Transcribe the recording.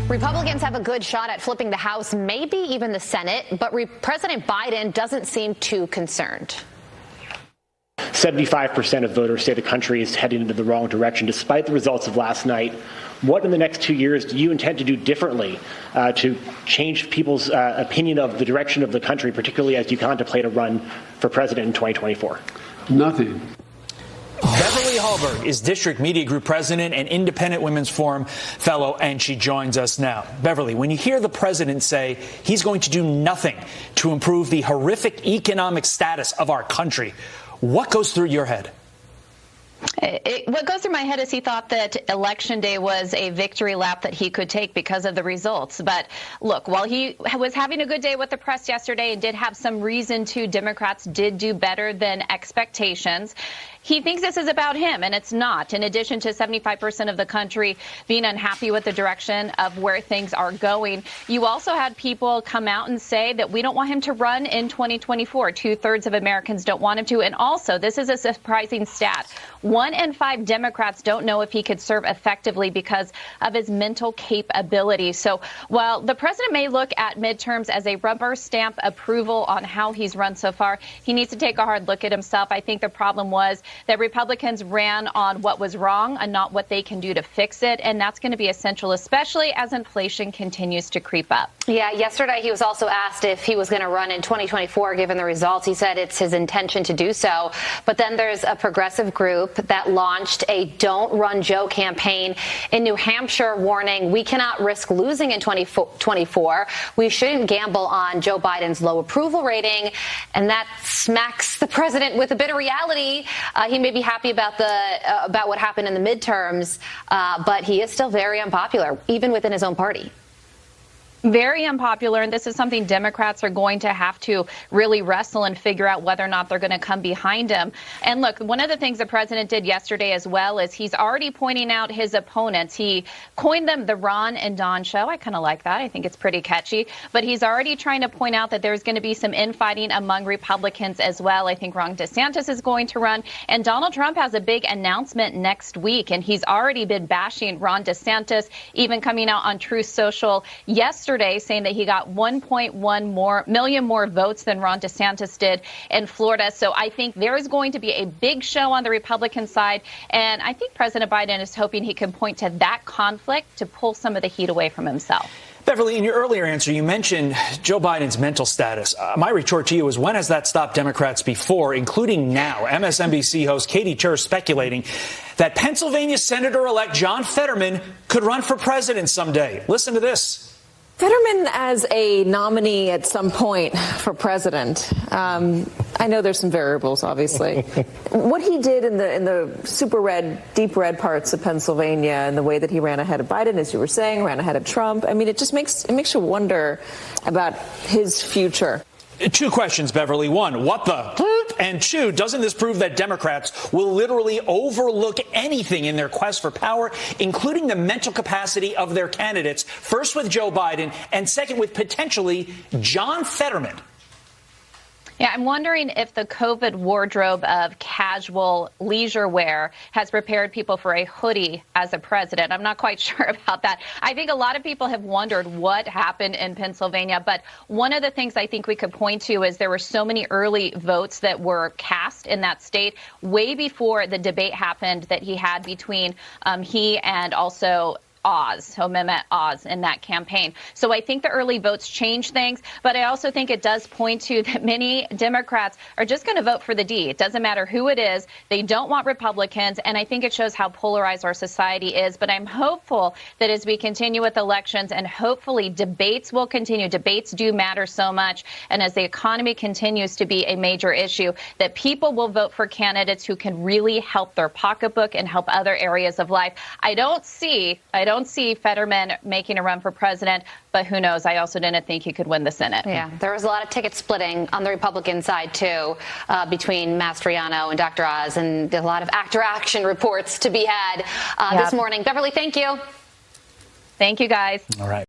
Republicans have a good shot at flipping the House, maybe even the Senate, but President Biden doesn't seem too concerned. 75% of voters say the country is heading into the wrong direction, despite the results of last night. What in the next 2 years do you intend to do differently to change people's opinion of the direction of the country, particularly as you contemplate a run for president in 2024? Nothing. Beverly Hallberg is District Media Group President and Independent Women's Forum Fellow, and she joins us now. Beverly, when you hear the president say he's going to do nothing to improve the horrific economic status of our country, what goes through your head? What goes through my head is he thought that Election Day was a victory lap that he could take because of the results. But look, while he was having a good day with the press yesterday and did have some reason to, Democrats did do better than expectations. He thinks this is about him, and it's not. In addition to 75% of the country being unhappy with the direction of where things are going, you also had people come out and say that we don't want him to run in 2024. 2/3 of Americans don't want him to. And also, this is a surprising stat. 1 in 5 Democrats don't know if he could serve effectively because of his mental capability. So while the president may look at midterms as a rubber stamp approval on how he's run so far, he needs to take a hard look at himself. I think the problem was that Republicans ran on what was wrong and not what they can do to fix it. And that's going to be essential, especially as inflation continues to creep up. Yeah, yesterday he was also asked if he was going to run in 2024, given the results. He said it's his intention to do so. But then there's a progressive group that launched a Don't Run Joe campaign in New Hampshire, warning we cannot risk losing in 2024. We shouldn't gamble on Joe Biden's low approval rating. And that smacks the president with a bit of reality. He may be happy about what happened in the midterms, but he is still very unpopular, even within his own party. Very unpopular, and this is something Democrats are going to have to really wrestle and figure out whether or not they're going to come behind him. And look, one of the things the president did yesterday as well is he's already pointing out his opponents. He coined them the Ron and Don show. I kind of like that. I think it's pretty catchy. But he's already trying to point out that there's going to be some infighting among Republicans as well. I think Ron DeSantis is going to run, and Donald Trump has a big announcement next week, and he's already been bashing Ron DeSantis, even coming out on Truth Social yesterday saying that he got 1.1 million more votes than Ron DeSantis did in Florida. So I think there is going to be a big show on the Republican side. And I think President Biden is hoping he can point to that conflict to pull some of the heat away from himself. Beverly, in your earlier answer, you mentioned Joe Biden's mental status. My retort to you is, when has that stopped Democrats before, including now? MSNBC host Katie Tur speculating that Pennsylvania Senator-elect John Fetterman could run for president someday. Listen to this. Fetterman as a nominee at some point for president. I know there's some variables, obviously. What he did in the super red, deep red parts of Pennsylvania and the way that he ran ahead of Biden, as you were saying, ran ahead of Trump. I mean, it just makes you wonder about his future. 2 questions, Beverly. 1, what the? And 2, doesn't this prove that Democrats will literally overlook anything in their quest for power, including the mental capacity of their candidates, first with Joe Biden and second with potentially John Fetterman? Yeah, I'm wondering if the COVID wardrobe of casual leisure wear has prepared people for a hoodie as a president. I'm not quite sure about that. I think a lot of people have wondered what happened in Pennsylvania. But one of the things I think we could point to is there were so many early votes that were cast in that state way before the debate happened that he had between he and also Oz, so Mehmet Oz, in that campaign. So I think the early votes change things, but I also think it does point to that many Democrats are just going to vote for the D. It doesn't matter who it is. They don't want Republicans, and I think it shows how polarized our society is. But I'm hopeful that as we continue with elections, and hopefully debates will continue. Debates do matter so much, and as the economy continues to be a major issue, that people will vote for candidates who can really help their pocketbook and help other areas of life. I don't see Fetterman making a run for president, but who knows? I also didn't think he could win the Senate. Yeah, there was a lot of ticket splitting on the Republican side, too, between Mastriano and Dr. Oz, and a lot of actor action reports to be had this morning. Beverly, thank you. Thank you, guys. All right.